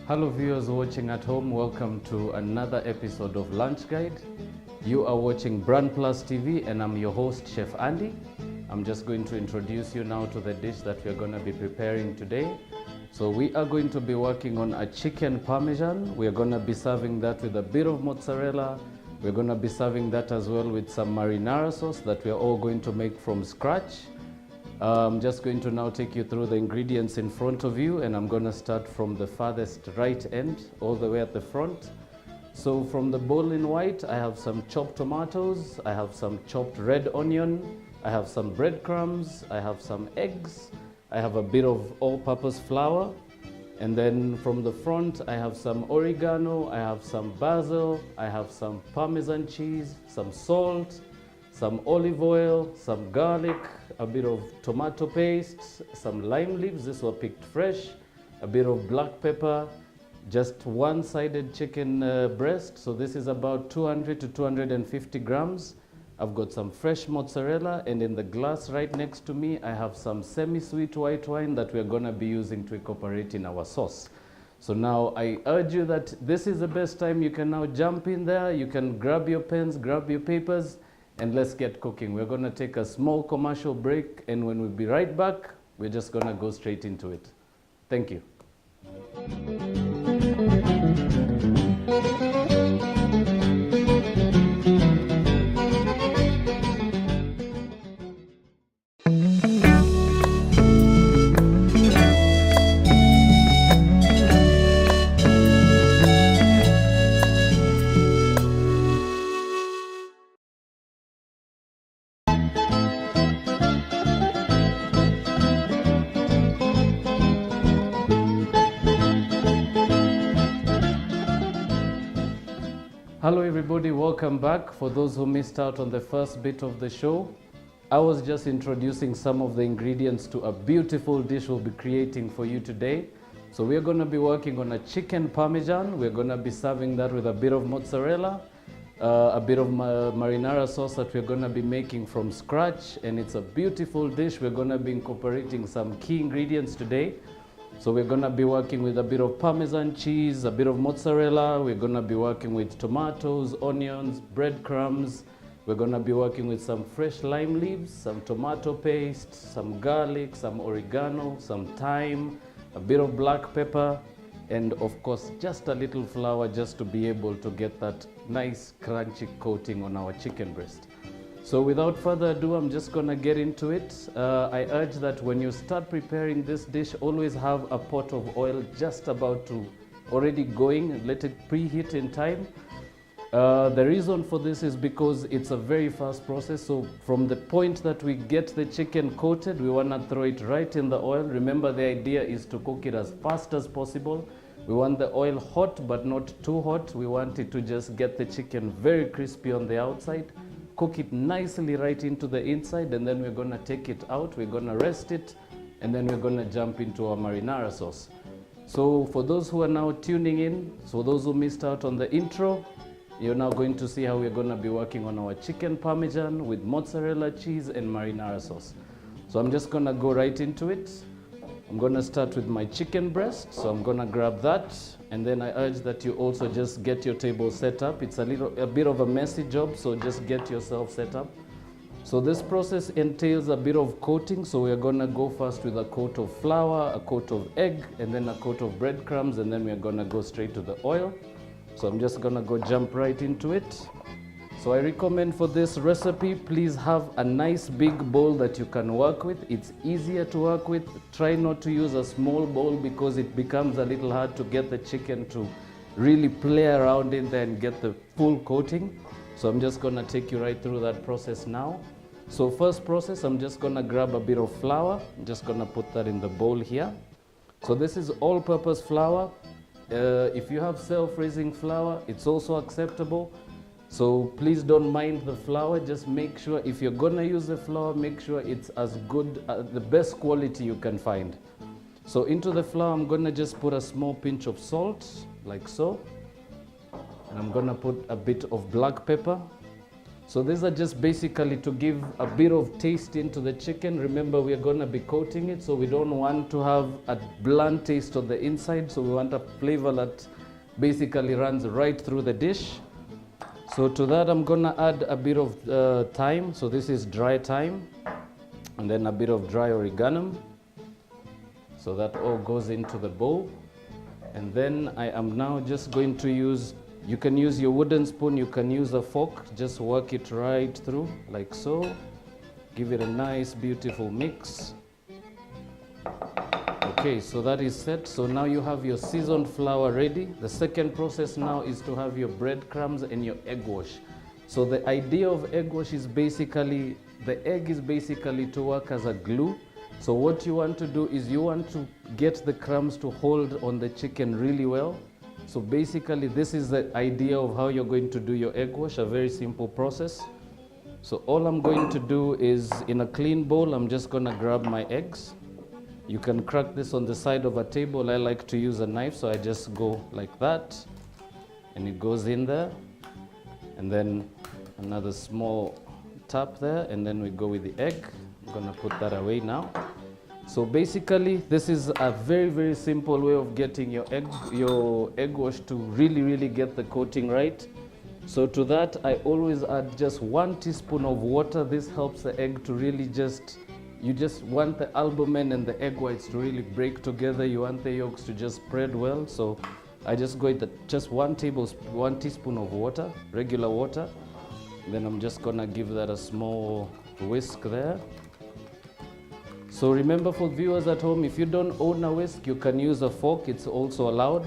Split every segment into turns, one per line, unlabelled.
Hello viewers watching at home, welcome to another episode of Lunch Guide. You are watching BrandPlus TV and I'm your host, Chef Andy. I'm just going to introduce you now to the dish that we're going to be preparing today. So we are going to be working on a chicken parmesan. We're going to be serving that with a bit of mozzarella. We're going to be serving that as well with some marinara sauce that we're all going to make from scratch. I'm just going to now take you through the ingredients in front of you, and I'm going to start from the farthest right end all the way at the front. So from the bowl in white, I have some chopped tomatoes, I have some chopped red onion, I have some breadcrumbs, I have some eggs, I have a bit of all-purpose flour, and then from the front I have some oregano, I have some basil, I have some Parmesan cheese, some salt, some olive oil, some garlic, a bit of tomato paste, some lime leaves, these were picked fresh, a bit of black pepper, just one-sided chicken breast, so this is about 200 to 250 grams. I've got some fresh mozzarella, and in the glass right next to me I have some semi-sweet white wine that we're going to be using to incorporate in our sauce. So now I urge you that this is the best time. You can now jump in there, you can grab your pens, grab your papers, and let's get cooking. We're going to take a small commercial break, and when we'll be right back, we're just going to go straight into it. Thank you. Hello everybody, welcome back. For those who missed out on the first bit of the show, I was just introducing some of the ingredients to a beautiful dish we'll be creating for you today. So we're going to be working on a chicken parmesan. We're going to be serving that with a bit of mozzarella, a bit of marinara sauce that we're going to be making from scratch, and it's a beautiful dish. We're going to be incorporating some key ingredients today. So we're going to be working with a bit of Parmesan cheese, a bit of mozzarella. We're going to be working with tomatoes, onions, breadcrumbs. We're going to be working with some fresh lime leaves, some tomato paste, some garlic, some oregano, some thyme, a bit of black pepper, and of course just a little flour just to be able to get that nice crunchy coating on our chicken breast. So without further ado, I'm just going to get into it. I urge that when you start preparing this dish, always have a pot of oil just about to already going, and let it preheat in time. The reason for this is because it's a very fast process. So from the point that we get the chicken coated, we want to throw it right in the oil. Remember, the idea is to cook it as fast as possible. We want the oil hot but not too hot. We want it to just get the chicken very crispy on the outside. Cook it nicely right into the inside, and then we're going to take it out, we're going to rest it, and then we're going to jump into our marinara sauce. So for those who are now tuning in, so those who missed out on the intro, you're now going to see how we're going to be working on our chicken parmesan with mozzarella cheese and marinara sauce. So I'm just going to go right into it. I'm going to start with my chicken breast, so I'm going to grab that, and then I urge that you also just get your table set up. It's a bit of a messy job, so just get yourself set up. So this process entails a bit of coating, so we're going to go first with a coat of flour, a coat of egg, and then a coat of breadcrumbs, and then we're going to go straight to the oil. So I'm just going to go jump right into it. So I recommend for this recipe, please have a nice big bowl that you can work with. It's easier to work with. Try not to use a small bowl because it becomes a little hard to get the chicken to really play around in there and get the full coating. So I'm just going to take you right through that process now. So first process, I'm just going to grab a bit of flour. I'm just going to put that in the bowl here. So this is all-purpose flour. If you have self-raising flour, it's also acceptable. So please don't mind the flour, just make sure if you're gonna use the flour, make sure it's as good, the best quality you can find. So into the flour, I'm gonna just put a small pinch of salt, like so. And I'm gonna put a bit of black pepper. So these are just basically to give a bit of taste into the chicken. Remember, we are going to be coating it, so we don't want to have a blunt taste on the inside. So we want a flavor that basically runs right through the dish. So to that, I'm going to add a bit of thyme. So this is dry thyme, and then a bit of dry oregano. So that all goes into the bowl. And then I am now just going to use, you can use your wooden spoon, you can use a fork, just work it right through like so. Give it a nice, beautiful mix. Okay, so that is set. So now you have your seasoned flour ready. The second process now is to have your breadcrumbs and your egg wash. So the idea of egg wash is basically, the egg is basically to work as a glue. So what you want to do is you want to get the crumbs to hold on the chicken really well. So basically this is the idea of how you're going to do your egg wash, a very simple process. So all I'm going to do is, in a clean bowl, I'm just going to grab my eggs. You can crack this on the side of a table. I like to use a knife, so I just go like that. And it goes in there. And then another small tap there, and then we go with the egg. I'm going to put that away now. So basically, this is a very, very simple way of getting your egg wash to really get the coating right. So to that, I always add just 1 teaspoon of water. This helps the egg to really you just want the albumin and the egg whites to really break together. You want the yolks to just spread well. So I just go with just 1 teaspoon of water, regular water. Then I'm just gonna give that a small whisk there. So remember, for viewers at home, if you don't own a whisk, you can use a fork. It's also allowed.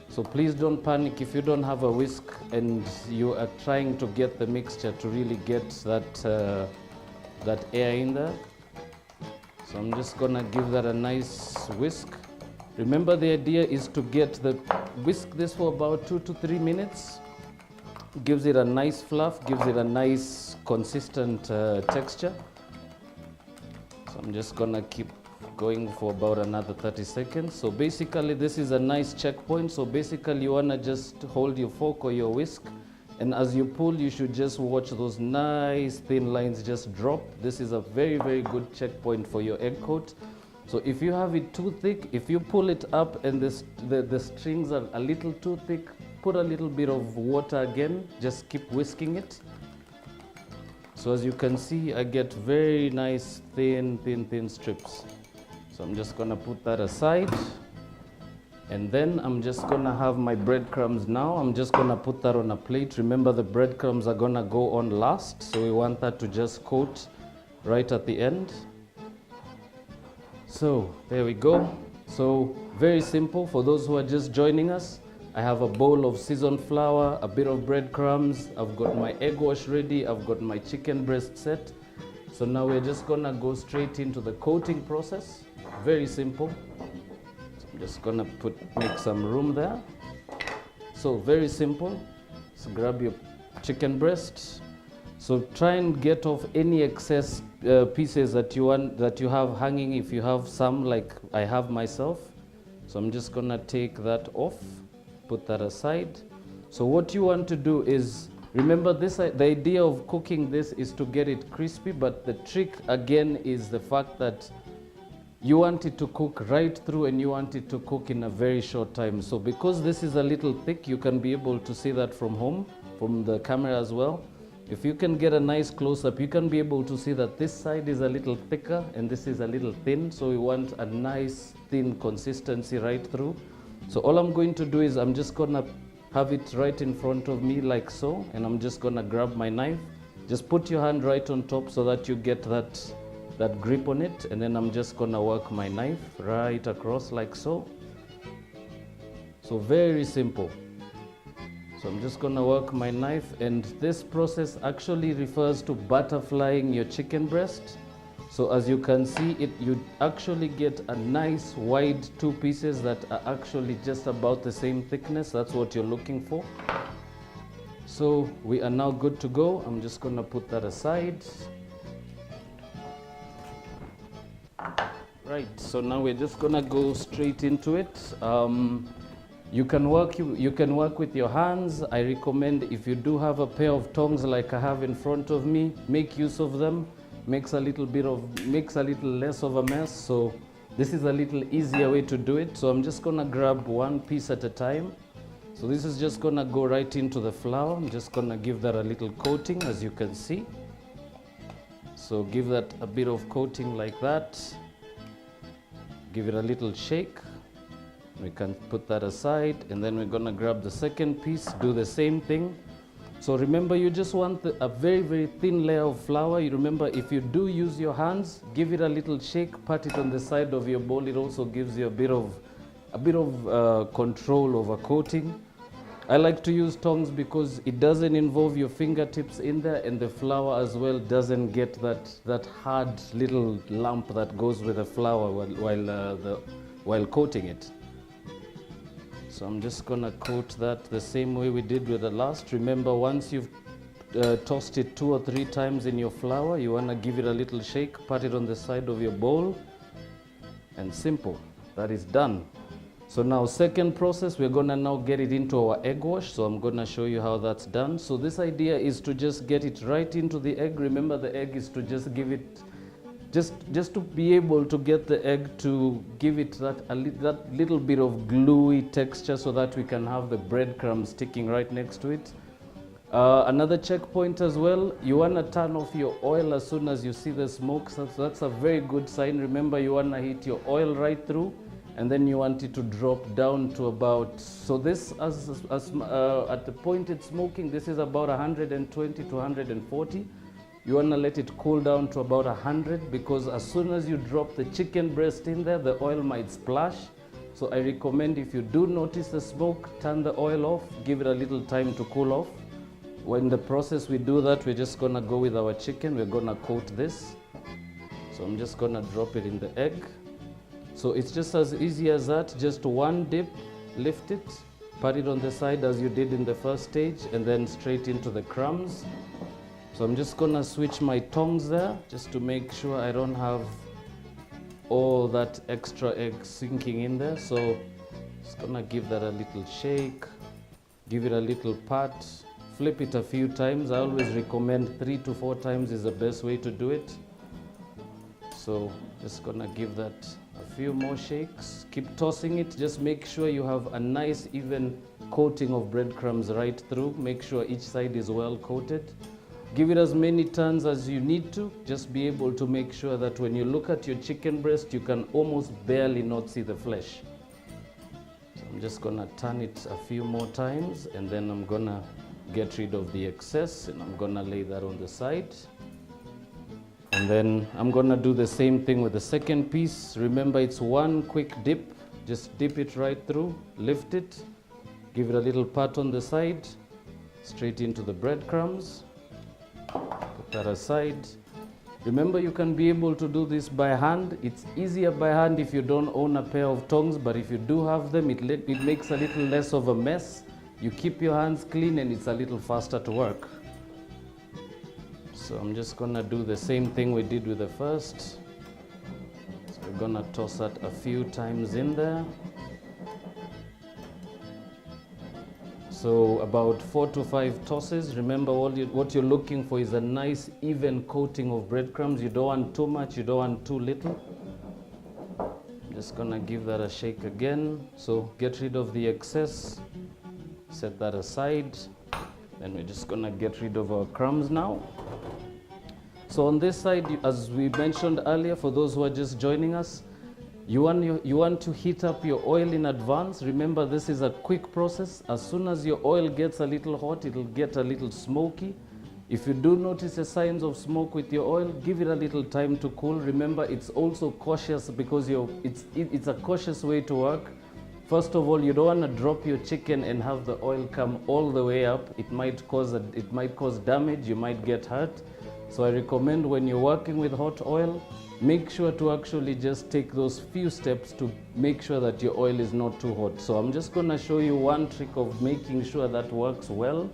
So please don't panic if you don't have a whisk and you are trying to get the mixture to really get that air in there. So I'm just gonna give that a nice whisk. Remember, the idea is to whisk this for about 2 to 3 minutes. Gives it a nice fluff, gives it a nice consistent texture. So I'm just gonna keep going for about another 30 seconds. So basically this is a nice checkpoint. So basically you wanna just hold your fork or your whisk, and as you pull, you should just watch those nice thin lines just drop. This is a very good checkpoint for your egg coat. So if you have it too thick, if you pull it up and the strings are a little too thick, put a little bit of water again, just keep whisking it. So as you can see, I get very nice thin strips. So I'm just gonna put that aside. And then I'm just gonna have my breadcrumbs now. I'm just gonna put that on a plate. Remember, the breadcrumbs are gonna go on last, so we want that to just coat right at the end. So there we go. So very simple for those who are just joining us. I have a bowl of seasoned flour, a bit of breadcrumbs, I've got my egg wash ready, I've got my chicken breast set. So now we're just gonna go straight into the coating process. Very simple. So I'm just gonna make some room there. So very simple. So grab your chicken breast. So try and get off any excess pieces that you have hanging, if you have some like I have myself. So I'm just gonna take that off. Put that aside. So what you want to do is, remember this, the idea of cooking this is to get it crispy, but the trick again is the fact that you want it to cook right through and you want it to cook in a very short time. So because this is a little thick, you can be able to see that from home, from the camera as well. If you can get a nice close-up, you can be able to see that this side is a little thicker and this is a little thin. So we want a nice thin consistency right through. So all I'm going to do is I'm just gonna have it right in front of me like so, and I'm just gonna grab my knife. Just put your hand right on top so that you get that grip on it, and then I'm just gonna work my knife right across like so. So very simple. So I'm just gonna work my knife, and this process actually refers to butterflying your chicken breast. So as you can see, you actually get a nice wide 2 pieces that are actually just about the same thickness. That's what you're looking for. So we are now good to go. I'm just gonna put that aside. Right, so now we're just gonna go straight into it. You can work with your hands. I recommend, if you do have a pair of tongs like I have in front of me, make use of them. Makes a little less of a mess. So this is a little easier way to do it. So I'm just gonna grab one piece at a time. So this is just gonna go right into the flour. I'm just gonna give that a little coating, as you can see. So give that a bit of coating like that. Give it a little shake. We can put that aside, and then we're gonna grab the second piece, do the same thing. So remember, you just want a very, very thin layer of flour. You remember, if you do use your hands, give it a little shake, pat it on the side of your bowl. It also gives you a bit of control over coating. I like to use tongs because it doesn't involve your fingertips in there, and the flour as well doesn't get that hard little lump that goes with the flour while coating it. So I'm just gonna coat that the same way we did with the last. Remember, once you've tossed it 2 or 3 times in your flour, you wanna give it a little shake, pat it on the side of your bowl, and simple. That is done. So now, second process, we're gonna now get it into our egg wash. So I'm gonna show you how that's done. So this idea is to just get it right into the egg. Remember, the egg is to just give it, just to be able to get the egg to give it that little bit of gluey texture, so that we can have the breadcrumbs sticking right next to it. Another checkpoint as well, you want to turn off your oil as soon as you see the smoke. So that's a very good sign. Remember, you want to heat your oil right through, and then you want it to drop down to about, so this at the point it's smoking, this is about 120 to 140. You want to let it cool down to about 100, because as soon as you drop the chicken breast in there, the oil might splash. So I recommend, if you do notice the smoke, turn the oil off, give it a little time to cool off. When the process we do that, we're just gonna go with our chicken. We're gonna coat this. So I'm just gonna drop it in the egg. So it's just as easy as that, just one dip, lift it, pat it on the side as you did in the first stage, and then straight into the crumbs. So I'm just gonna switch my tongs there, just to make sure I don't have all that extra egg sinking in there. So just gonna give that a little shake, give it a little pat, flip it a few times. I always recommend 3 to 4 times is the best way to do it. So just gonna give that a few more shakes. Keep tossing it. Just make sure you have a nice even coating of breadcrumbs right through. Make sure each side is well coated. Give it as many turns as you need to. Just be able to make sure that when you look at your chicken breast, you can almost barely not see the flesh. So I'm just gonna turn it a few more times, and then I'm gonna get rid of the excess, and I'm gonna lay that on the side. And then I'm gonna do the same thing with the second piece. Remember, it's one quick dip. Just dip it right through, lift it, give it a little pat on the side, straight into the breadcrumbs. Put that aside. Remember, you can be able to do this by hand. It's easier by hand if you don't own a pair of tongs, but if you do have them, it makes a little less of a mess. You keep your hands clean, and it's a little faster to work. So I'm just gonna do the same thing we did with the first. So we're gonna toss that a few times in there. So about 4 to 5 tosses. Remember, what you're looking for is a nice even coating of breadcrumbs. You don't want too much, you don't want too little. I'm just gonna give that a shake again. So get rid of the excess, set that aside. Then we're just gonna get rid of our crumbs now. So on this side, as we mentioned earlier, for those who are just joining us, you want to heat up your oil in advance. Remember, this is a quick process. As soon as your oil gets a little hot, it'll get a little smoky. If you do notice the signs of smoke with your oil, give it a little time to cool. Remember, it's also cautious, because it's a cautious way to work. First of all, you don't want to drop your chicken and have the oil come all the way up. It might cause damage. You might get hurt. So I recommend, when you're working with hot oil, make sure to actually just take those few steps to make sure that your oil is not too hot. So I'm just going to show you one trick of making sure that works well.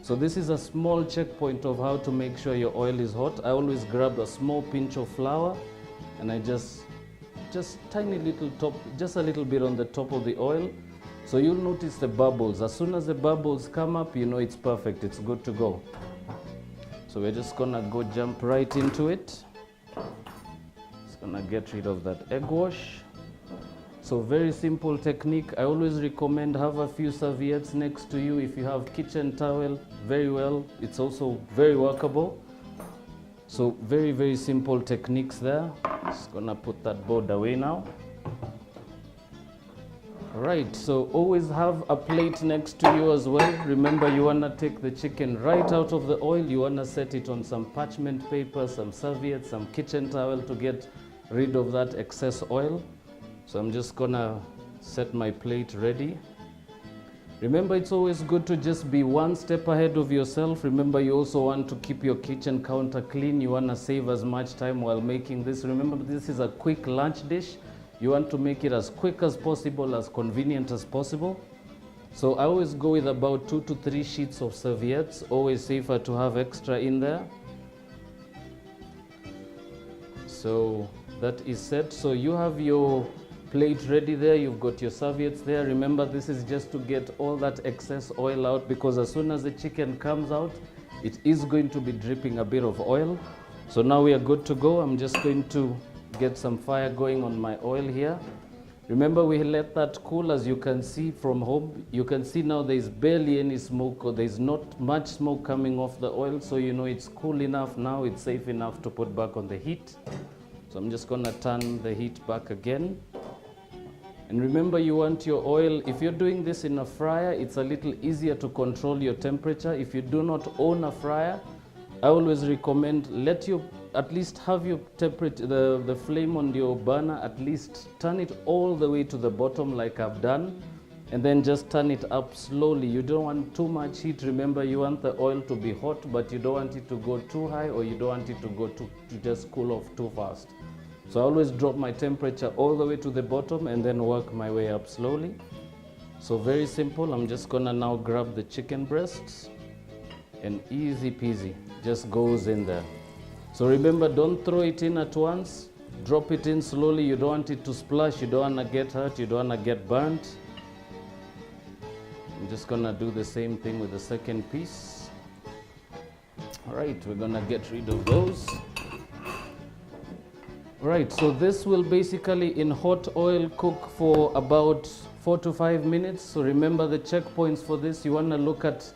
So this is a small checkpoint of how to make sure your oil is hot. I always grab a small pinch of flour, and I just tiny little top, just a little bit on the top of the oil. So you'll notice the bubbles. As soon as the bubbles come up, you know it's perfect, it's good to go. So we're just gonna go jump right into it. Just gonna get rid of that egg wash. So very simple technique. I always recommend have a few serviettes next to you. If you have kitchen towel, very well. It's also very workable. So very, very simple techniques there. Just gonna put that board away now. Right, so always have a plate next to you as well. Remember, you wanna take the chicken right out of the oil. You wanna set it on some parchment paper, some serviettes, some kitchen towel to get rid of that excess oil. So I'm just gonna set my plate ready. Remember, it's always good to just be one step ahead of yourself. Remember, you also want to keep your kitchen counter clean. You wanna save as much time while making this. Remember, this is a quick lunch dish. You want to make it as quick as possible, as convenient as possible. So I always go with about 2 to 3 sheets of serviettes. Always safer to have extra in there. So that is set. So you have your plate ready there. You've got your serviettes there. Remember, this is just to get all that excess oil out, because as soon as the chicken comes out, it is going to be dripping a bit of oil. So now we are good to go. I'm just going to get some fire going on my oil here. Remember, we let that cool. As you can see from home, you can see now there's barely any smoke, or there's not much smoke coming off the oil, so you know it's cool enough now. It's safe enough to put back on the heat. So I'm just gonna turn the heat back again. And remember, you want your oil, if you're doing this in a fryer, it's a little easier to control your temperature. If you do not own a fryer, I always recommend at least have your temperature, the flame on your burner, at least turn it all the way to the bottom like I've done, and then just turn it up slowly. You don't want too much heat. Remember, you want the oil to be hot, but you don't want it to go too high, or you don't want it to just cool off too fast. So I always drop my temperature all the way to the bottom and then work my way up slowly. So very simple. I'm just gonna now grab the chicken breasts, and easy peasy, just goes in there. So remember, don't throw it in at once. Drop it in slowly. You don't want it to splash. You don't want to get hurt. You don't want to get burnt. I'm just gonna do the same thing with the second piece. All right, we're gonna get rid of those. Right, so this will basically in hot oil cook for about 4 to 5 minutes. So remember the checkpoints for this. You want to look at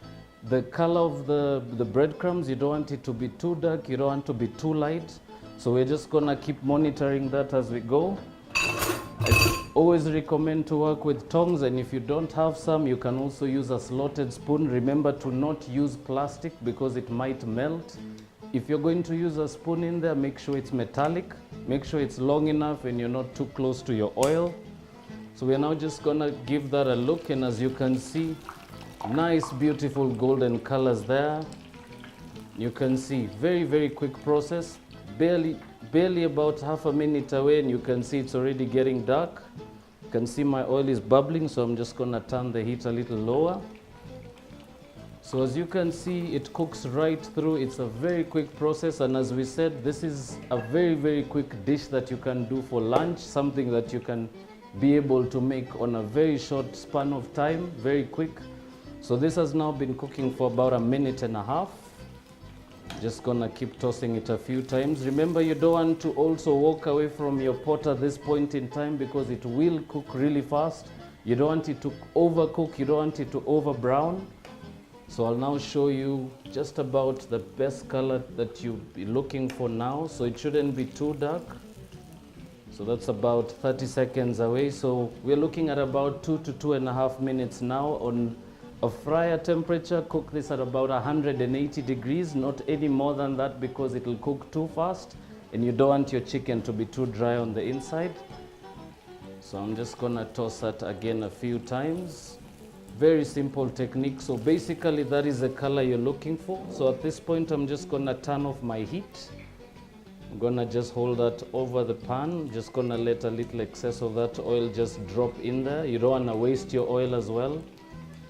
the color of the breadcrumbs. You don't want it to be too dark. You don't want to be too light. So we're just gonna keep monitoring that as we go. I always recommend to work with tongs, and if you don't have some, you can also use a slotted spoon. Remember to not use plastic because it might melt. If you're going to use a spoon in there, make sure it's metallic. Make sure it's long enough and you're not too close to your oil. So we're now just gonna give that a look, and as you can see, nice beautiful golden colors there. You can see very, very quick process. Barely about half a minute away, and you can see it's already getting dark. You can see my oil is bubbling, so I'm just gonna turn the heat a little lower. So as you can see, it cooks right through. It's a very quick process, and as we said, this is a very, very quick dish that you can do for lunch, something that you can be able to make on a very short span of time, very quick. So this has now been cooking for about 1.5 minutes. Just gonna keep tossing it a few times. Remember, you don't want to also walk away from your pot at this point in time, because it will cook really fast. You don't want it to overcook, you don't want it to over brown. So I'll now show you just about the best color that you'll be looking for now. So it shouldn't be too dark. So that's about 30 seconds away. So we're looking at about 2 to 2.5 minutes now on a fryer temperature. Cook this at about 180 degrees, not any more than that, because it will cook too fast and you don't want your chicken to be too dry on the inside. So I'm just gonna toss that again a few times. Very simple technique. So basically that is the color you're looking for. So at this point I'm just gonna turn off my heat. I'm gonna just hold that over the pan. Just gonna let a little excess of that oil just drop in there. You don't wanna waste your oil as well.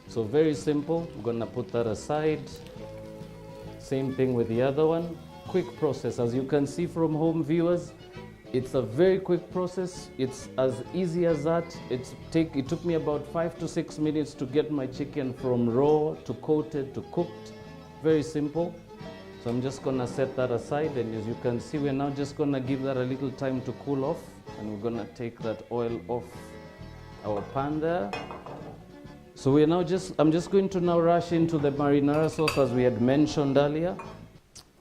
So very simple. I'm gonna put that aside. Same thing with the other one. Quick process. As you can see from home, viewers, It's a very quick process. It's as easy as that. It took me about 5 to 6 minutes to get my chicken from raw to coated to cooked. Very simple. So I'm just gonna set that aside, and as you can see, we're now just gonna give that a little time to cool off, and we're gonna take that oil off our pan there. So I'm just going to now rush into the marinara sauce as we had mentioned earlier.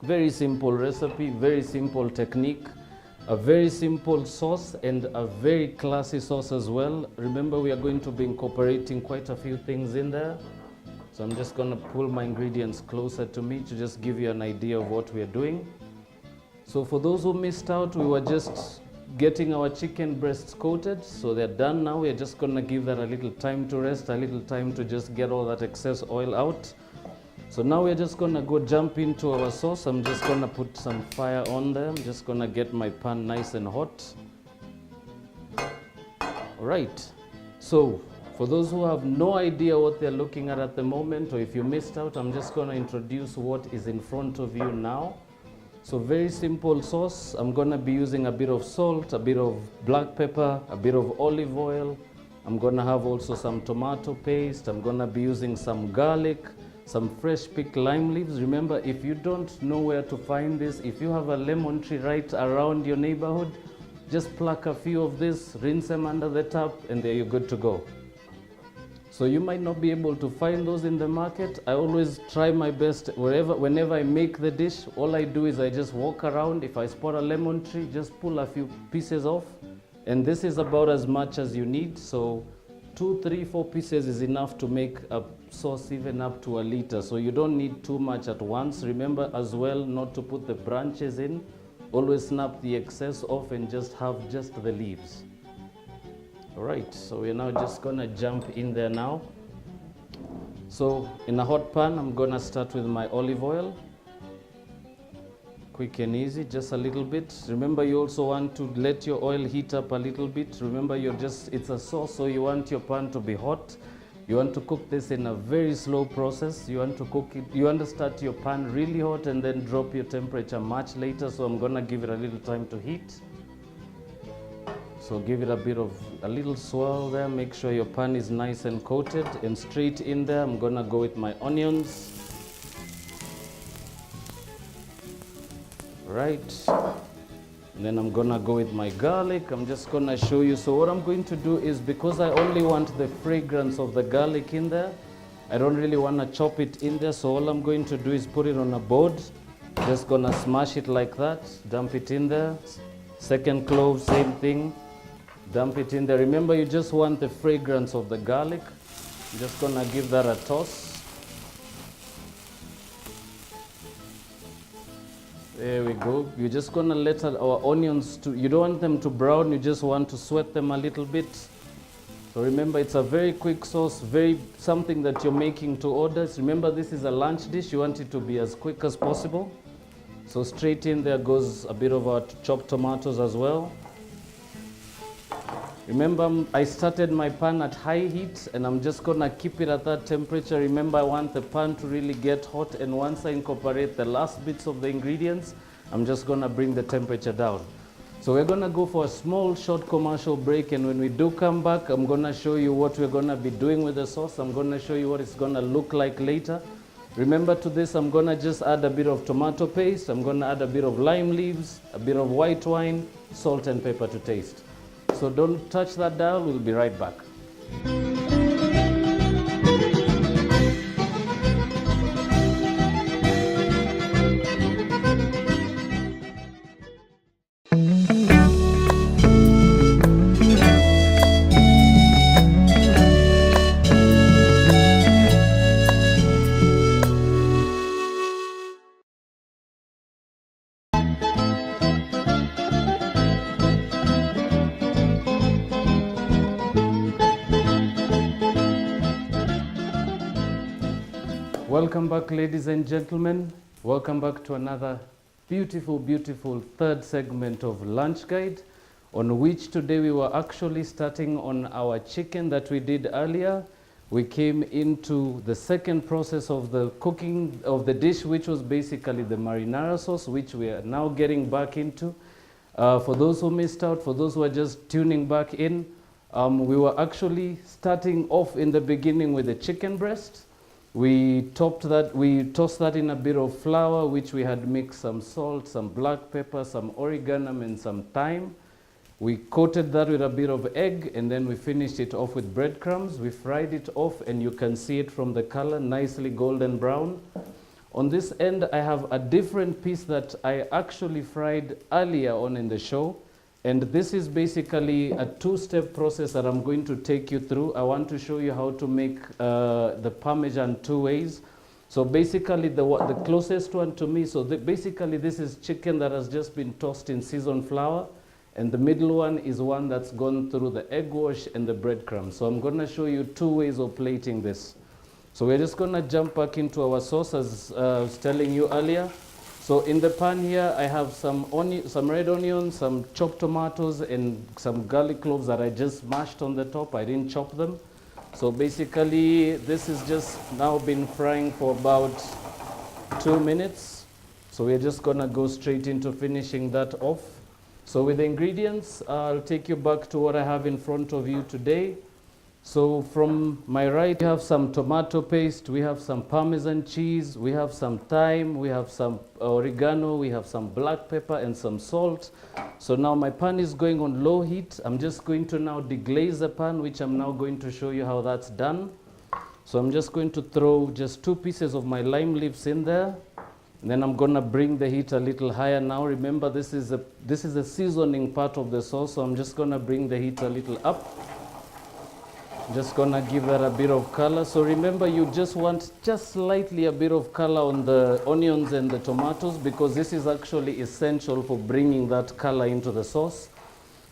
Very simple recipe, very simple technique, a very simple sauce and a very classy sauce as well. Remember, we are going to be incorporating quite a few things in there. So I'm just gonna pull my ingredients closer to me to just give you an idea of what we are doing. So for those who missed out, we were just getting our chicken breasts coated. So they're done now. We're just gonna give that a little time to rest, a little time to just get all that excess oil out. So now we're just gonna go jump into our sauce. I'm just gonna put some fire on there. I'm just gonna get my pan nice and hot. All right, so for those who have no idea what they're looking at the moment, or if you missed out, I'm just gonna introduce what is in front of you now. So very simple sauce. I'm gonna be using a bit of salt, a bit of black pepper, a bit of olive oil. I'm gonna have also some tomato paste. I'm gonna be using some garlic, some fresh picked lime leaves. Remember, if you don't know where to find this, if you have a lemon tree right around your neighborhood, just pluck a few of this, rinse them under the tap, and there you're good to go. So you might not be able to find those in the market. I always try my best whenever I make the dish. All I do is I just walk around. If I spot a lemon tree, just pull a few pieces off. And this is about as much as you need. So 2, 3, 4 pieces is enough to make a sauce even up to a liter. So you don't need too much at once. Remember as well not to put the branches in. Always snap the excess off and just have just the leaves. All right, so we're now just gonna jump in there now. So in a hot pan, I'm gonna start with my olive oil. Quick and easy, just a little bit. Remember, you also want to let your oil heat up a little bit. Remember, it's a sauce, so you want your pan to be hot. You want to cook this in a very slow process. You want to start your pan really hot and then drop your temperature much later. So I'm gonna give it a little time to heat. So give it a little swirl there. Make sure your pan is nice and coated, and straight in there, I'm gonna go with my onions. Right. And then I'm gonna go with my garlic. I'm just gonna show you. So what I'm going to do is, because I only want the fragrance of the garlic in there, I don't really wanna chop it in there. So all I'm going to do is put it on a board. Just gonna smash it like that, dump it in there. Second clove, same thing. Dump it in there. Remember, you just want the fragrance of the garlic. I'm just gonna give that a toss. There we go. You're just gonna let our onions you don't want them to brown, you just want to sweat them a little bit. So remember, it's a very quick sauce, something that you're making to order. Remember, this is a lunch dish. You want it to be as quick as possible. So straight in there goes a bit of our chopped tomatoes as well. Remember, I started my pan at high heat, and I'm just gonna keep it at that temperature. Remember, I want the pan to really get hot, and once I incorporate the last bits of the ingredients, I'm just gonna bring the temperature down. So we're gonna go for a small, short commercial break, and when we do come back, I'm gonna show you what we're gonna be doing with the sauce. I'm gonna show you what it's gonna look like later. Remember, to this, I'm gonna just add a bit of tomato paste. I'm gonna add a bit of lime leaves, a bit of white wine, salt and pepper to taste. So don't touch that dial, we'll be right back. Welcome back, ladies and gentlemen. Welcome back to another beautiful, beautiful third segment of Lunch Guide, on which today we were actually starting on our chicken that we did earlier. We came into the second process of the cooking of the dish, which was basically the marinara sauce, which we are now getting back into. For those who missed out, for those who are just tuning back in, we were actually starting off in the beginning with the chicken breast. We tossed that in a bit of flour, which we had mixed some salt, some black pepper, some oregano, and some thyme. We coated that with a bit of egg, and then we finished it off with breadcrumbs. We fried it off, and you can see it from the color, nicely golden brown. On this end, I have a different piece that I actually fried earlier on in the show. And this is basically a two-step process that I'm going to take you through. I want to show you how to make the Parmesan two ways. So basically, the closest one to me, basically this is chicken that has just been tossed in seasoned flour. And the middle one is one that's gone through the egg wash and the breadcrumbs. So I'm going to show you two ways of plating this. So we're just going to jump back into our sauce, as I was telling you earlier. So in the pan here, I have some red onions, some chopped tomatoes, and some garlic cloves that I just mashed on the top. I didn't chop them. So basically, this is just now been frying for about 2 minutes. So we're just going to go straight into finishing that off. So with the ingredients, I'll take you back to what I have in front of you today. So from my right, we have some tomato paste, we have some Parmesan cheese, we have some thyme, we have some oregano, we have some black pepper and some salt. So now my pan is going on low heat. I'm just going to now deglaze the pan, which I'm now going to show you how that's done. So I'm just going to throw just 2 pieces of my lime leaves in there. And then I'm going to bring the heat a little higher now. Remember, this is the seasoning part of the sauce, so I'm just going to bring the heat a little up. Just going to give that a bit of color. So remember, you just want just slightly a bit of color on the onions and the tomatoes, because this is actually essential for bringing that color into the sauce.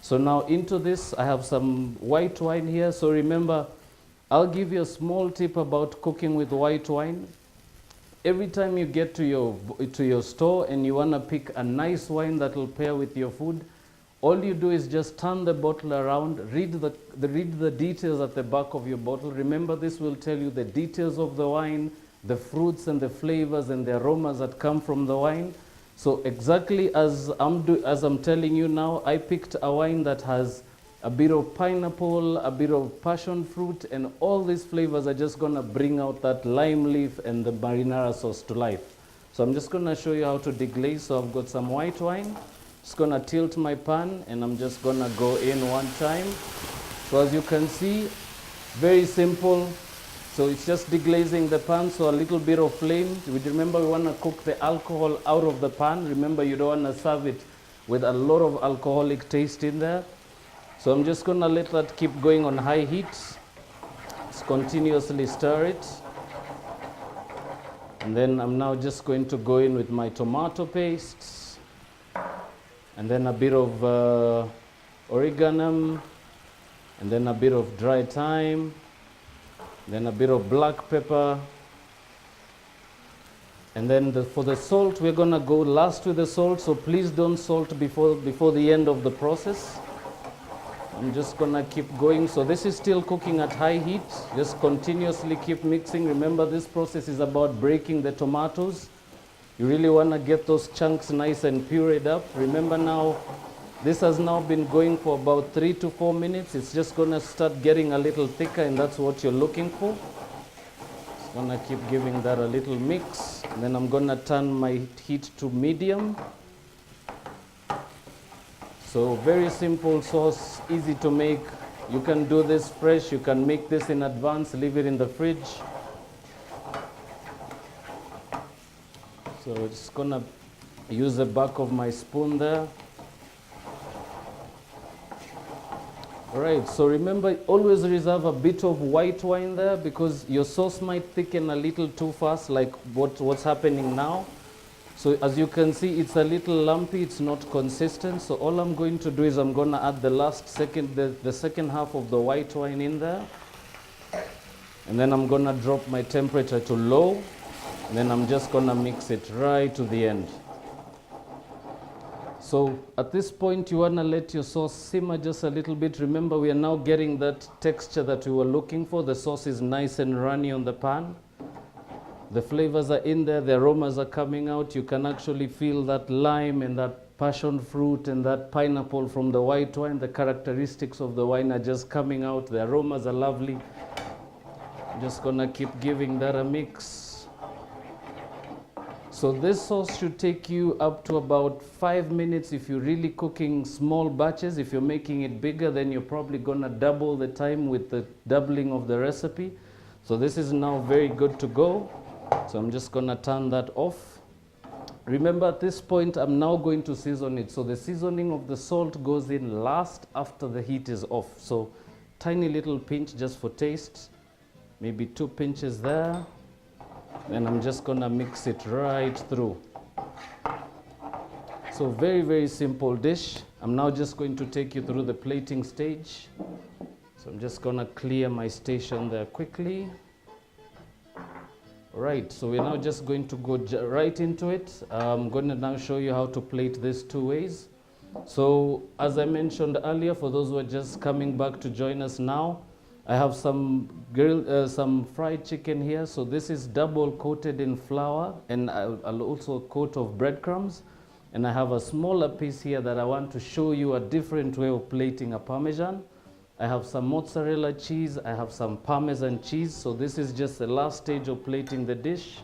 So now into this, I have some white wine here. So remember, I'll give you a small tip about cooking with white wine. Every time you get to your store and you want to pick a nice wine that will pair with your food, all you do is just turn the bottle around, read the details at the back of your bottle. Remember, this will tell you the details of the wine, the fruits and the flavors and the aromas that come from the wine. So exactly as I'm telling you now, I picked a wine that has a bit of pineapple, a bit of passion fruit, and all these flavors are just going to bring out that lime leaf and the marinara sauce to life. So I'm just going to show you how to deglaze. So I've got some white wine. Just going to tilt my pan, and I'm just going to go in one time. So as you can see, very simple. So it's just deglazing the pan, so a little bit of flame. Remember, we want to cook the alcohol out of the pan. Remember, you don't want to serve it with a lot of alcoholic taste in there. So I'm just going to let that keep going on high heat. Just continuously stir it. And then I'm now just going to go in with my tomato paste. And then a bit of oregano. And then a bit of dry thyme. Then a bit of black pepper. And then for the salt, we're going to go last with the salt. So please don't salt before the end of the process. I'm just going to keep going. So this is still cooking at high heat. Just continuously keep mixing. Remember, this process is about breaking the tomatoes. You really want to get those chunks nice and pureed up. Remember now, this has now been going for about 3 to 4 minutes. It's just going to start getting a little thicker, and that's what you're looking for. Just going to keep giving that a little mix. And then I'm going to turn my heat to medium. So very simple sauce, easy to make. You can do this fresh, you can make this in advance, leave it in the fridge. So it's gonna use the back of my spoon there. All right, so remember, always reserve a bit of white wine there, because your sauce might thicken a little too fast, like what's happening now. So as you can see, it's a little lumpy, it's not consistent. So all I'm going to do is I'm going to add the second half of the white wine in there. And then I'm going to drop my temperature to low. And then I'm just going to mix it right to the end. So at this point, you want to let your sauce simmer just a little bit. Remember, we are now getting that texture that we were looking for. The sauce is nice and runny on the pan. The flavors are in there, the aromas are coming out. You can actually feel that lime and that passion fruit and that pineapple from the white wine. The characteristics of the wine are just coming out. The aromas are lovely. I'm just gonna keep giving that a mix. So this sauce should take you up to about 5 minutes if you're really cooking small batches. If you're making it bigger, then you're probably gonna double the time with the doubling of the recipe. So this is now very good to go. So I'm just gonna turn that off. Remember, at this point, I'm now going to season it. So the seasoning of the salt goes in last after the heat is off. So tiny little pinch just for taste. Maybe 2 pinches there. And I'm just gonna mix it right through. So very, very simple dish. I'm now just going to take you through the plating stage. So I'm just gonna clear my station there quickly. Right, so we're now just going to go right into it. I'm going to now show you how to plate this 2 ways. So as I mentioned earlier, for those who are just coming back to join us now, I have some fried chicken here. So this is double coated in flour, and I'll also coat of breadcrumbs. And I have a smaller piece here that I want to show you a different way of plating a Parmesan. I have some mozzarella cheese, I have some Parmesan cheese. So this is just the last stage of plating the dish.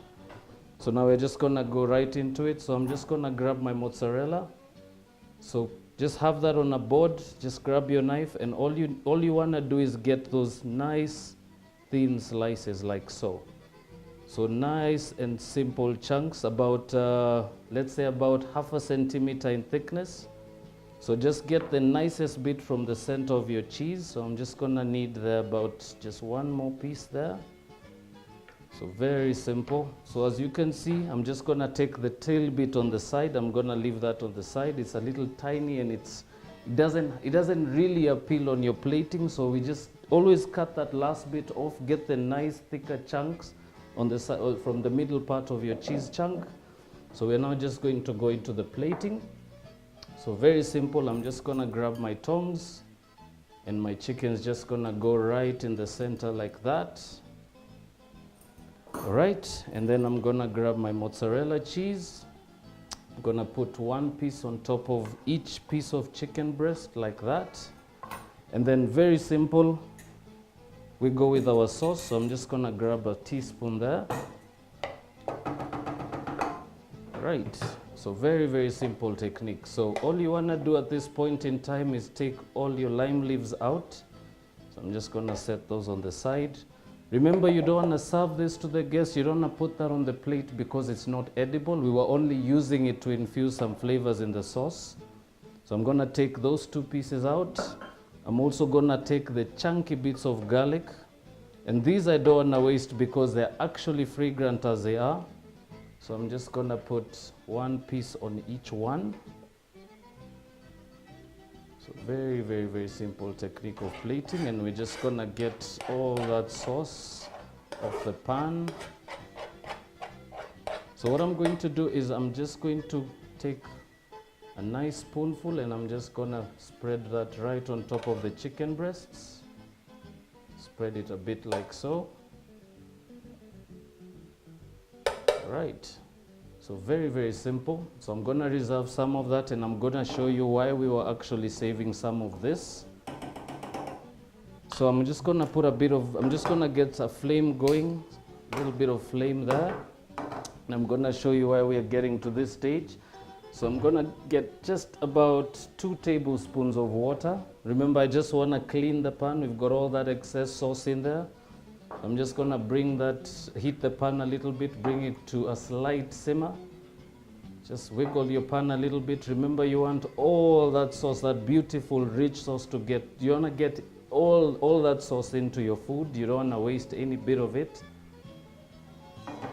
So now we're just gonna go right into it. So I'm just gonna grab my mozzarella. So just have that on a board, just grab your knife, and all you wanna do is get those nice thin slices like so. So nice and simple chunks, about, let's say about 1/2 centimeter in thickness. So just get the nicest bit from the center of your cheese. So I'm just gonna need about just 1 more piece there. So very simple. So as you can see, I'm just gonna take the tail bit on the side. I'm gonna leave that on the side. It's a little tiny and it doesn't really appeal on your plating. So we just always cut that last bit off. Get the nice thicker chunks on the side from the middle part of your cheese chunk. So we're now just going to go into the plating. So very simple. I'm just gonna grab my tongs, and my chicken's just gonna go right in the center like that. All right, and then I'm gonna grab my mozzarella cheese. I'm gonna put 1 piece on top of each piece of chicken breast like that. And then very simple, we go with our sauce. So I'm just gonna grab a teaspoon there. Right, so very, very simple technique. So all you wanna do at this point in time is take all your lime leaves out. So I'm just gonna set those on the side. Remember, you don't want to serve this to the guests. You don't want to put that on the plate because it's not edible. We were only using it to infuse some flavors in the sauce. So I'm going to take those 2 pieces out. I'm also going to take the chunky bits of garlic. And these I don't want to waste because they're actually fragrant as they are. So I'm just going to put 1 piece on each one. So very, very, very simple technique of plating, and we're just gonna get all that sauce off the pan. So what I'm going to do is I'm just going to take a nice spoonful and I'm just gonna spread that right on top of the chicken breasts. Spread it a bit like so. All right. So very, very simple. So I'm gonna reserve some of that and I'm gonna show you why we were actually saving some of this. So I'm just gonna put I'm just gonna get a flame going, a little bit of flame there. And I'm gonna show you why we are getting to this stage. So I'm gonna get just about 2 tablespoons of water. Remember, I just wanna clean the pan. We've got all that excess sauce in there. I'm just gonna heat the pan a little bit, bring it to a slight simmer. Just wiggle your pan a little bit. Remember, you want all that sauce, that beautiful rich sauce you wanna get all that sauce into your food. You don't wanna waste any bit of it.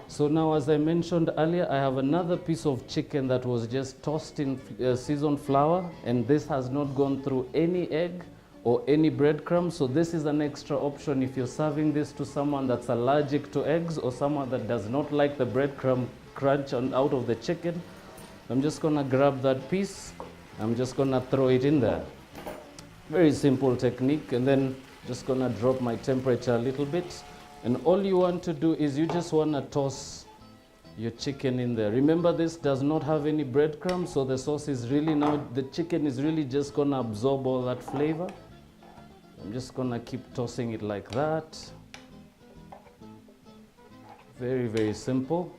So now, as I mentioned earlier, I have another piece of chicken that was just tossed in seasoned flour, and this has not gone through any egg or any breadcrumbs. So this is an extra option if you're serving this to someone that's allergic to eggs or someone that does not like the breadcrumb crunch out of the chicken. I'm just gonna grab that piece. I'm just gonna throw it in there. Very simple technique. And then just gonna drop my temperature a little bit. And all you want to do is you just wanna toss your chicken in there. Remember, this does not have any breadcrumbs, so the sauce is really now, the chicken is really just gonna absorb all that flavor. I'm just gonna keep tossing it like that. Very, very simple.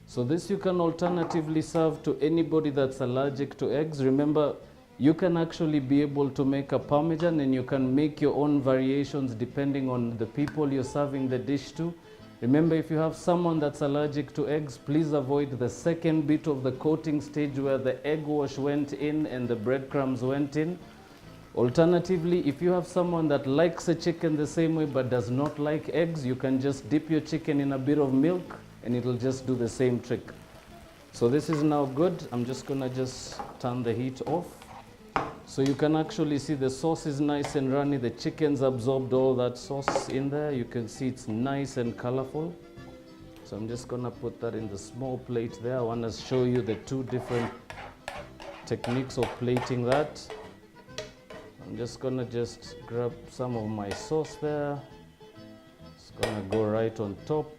So this you can alternatively serve to anybody that's allergic to eggs. Remember, you can actually be able to make a Parmesan, and you can make your own variations depending on the people you're serving the dish to. Remember, if you have someone that's allergic to eggs, please avoid the second bit of the coating stage where the egg wash went in and the breadcrumbs went in. Alternatively, if you have someone that likes a chicken the same way but does not like eggs, you can just dip your chicken in a bit of milk and it'll just do the same trick. So this is now good. I'm just gonna just turn the heat off. So you can actually see the sauce is nice and runny. The chicken's absorbed all that sauce in there. You can see it's nice and colorful. So I'm just gonna put that in the small plate there. I wanna show you the two different techniques of plating that. I'm just gonna just grab some of my sauce there. It's gonna go right on top.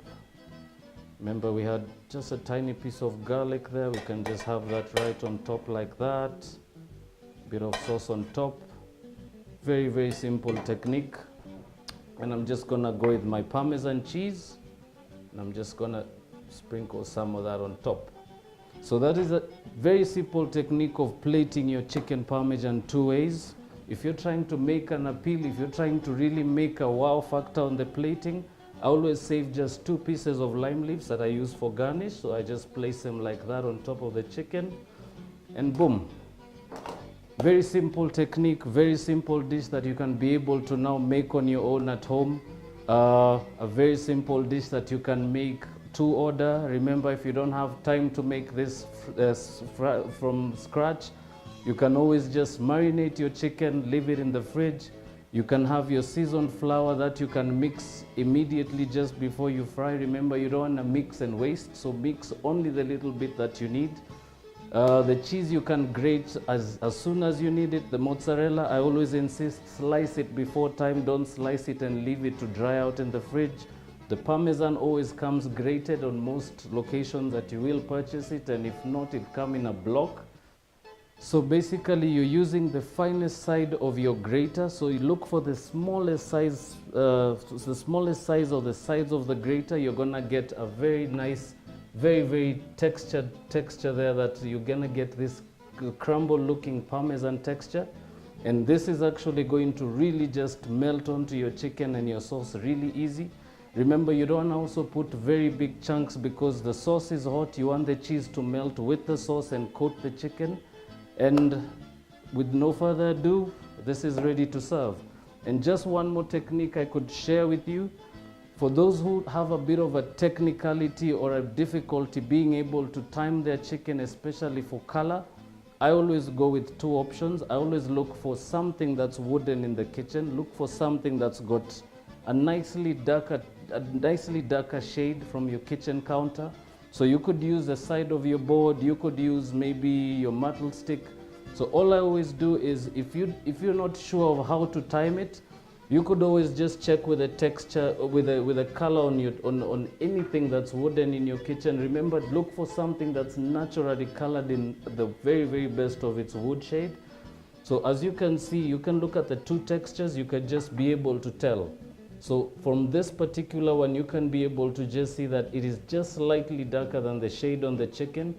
Remember, we had just a tiny piece of garlic there. We can just have that right on top like that. Bit of sauce on top. Very, very simple technique. And I'm just gonna go with my Parmesan cheese. And I'm just gonna sprinkle some of that on top. So that is a very simple technique of plating your chicken Parmesan two ways. If you're trying to make an appeal, if you're trying to really make a wow factor on the plating, I always save just 2 pieces of lime leaves that I use for garnish. So I just place them like that on top of the chicken, and boom. Very simple technique, very simple dish that you can be able to now make on your own at home. A very simple dish that you can make to order. Remember, if you don't have time to make this from scratch, you can always just marinate your chicken, leave it in the fridge. You can have your seasoned flour that you can mix immediately just before you fry. Remember, you don't want to mix and waste, so mix only the little bit that you need. The cheese you can grate as soon as you need it. The mozzarella, I always insist, slice it before time. Don't slice it and leave it to dry out in the fridge. The Parmesan always comes grated on most locations that you will purchase it, and if not, it comes in a block. So basically, you're using the finest side of your grater. So you look for the smallest size, or the sides of the grater. You're gonna get a very nice, very, very texture there, that you're gonna get this crumble-looking Parmesan texture. And this is actually going to really just melt onto your chicken and your sauce really easy. Remember, you don't also put very big chunks because the sauce is hot. You want the cheese to melt with the sauce and coat the chicken. And with no further ado, this is ready to serve. And just one more technique I could share with you. For those who have a bit of a technicality or a difficulty being able to time their chicken, especially for color, I always go with 2 options. I always look for something that's wooden in the kitchen. Look for something that's got a nicely darker shade from your kitchen counter. So you could use the side of your board, you could use maybe your metal stick. So all I always do is, if you're not sure of how to time it, you could always just check with the texture, with a color on anything that's wooden in your kitchen. Remember, look for something that's naturally colored in the very, very best of its wood shade. So as you can see, you can look at the 2 textures, you can just be able to tell. So from this particular one, you can be able to just see that it is just slightly darker than the shade on the chicken.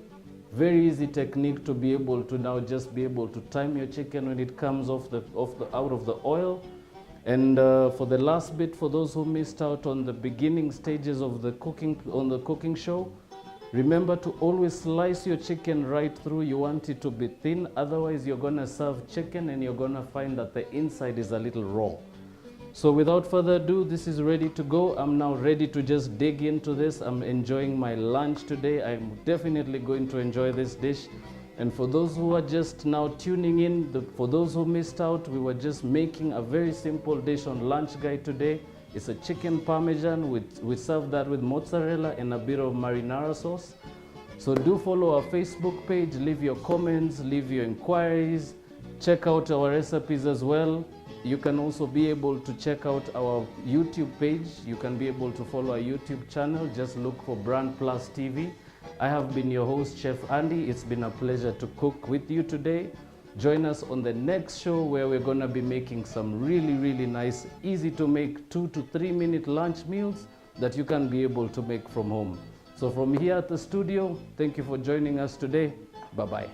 Very easy technique to be able to now just be able to time your chicken when it comes out of the oil. And for the last bit, for those who missed out on the beginning stages of the cooking show, remember to always slice your chicken right through. You want it to be thin, otherwise you're gonna serve chicken and you're gonna find that the inside is a little raw. So without further ado, this is ready to go. I'm now ready to just dig into this. I'm enjoying my lunch today. I'm definitely going to enjoy this dish. And for those who are just now tuning in, for those who missed out, we were just making a very simple dish on Lunch Guide today. It's a chicken Parmesan. We serve that with mozzarella and a bit of marinara sauce. So do follow our Facebook page, leave your comments, leave your inquiries, check out our recipes as well. You can also be able to check out our YouTube page. You can be able to follow our YouTube channel. Just look for BrandPlus TV. I have been your host, Chef Andy. It's been a pleasure to cook with you today. Join us on the next show where we're going to be making some really nice, easy to make 2 to 3 minute lunch meals that you can be able to make from home. So from here at the studio, thank you for joining us today. Bye-bye.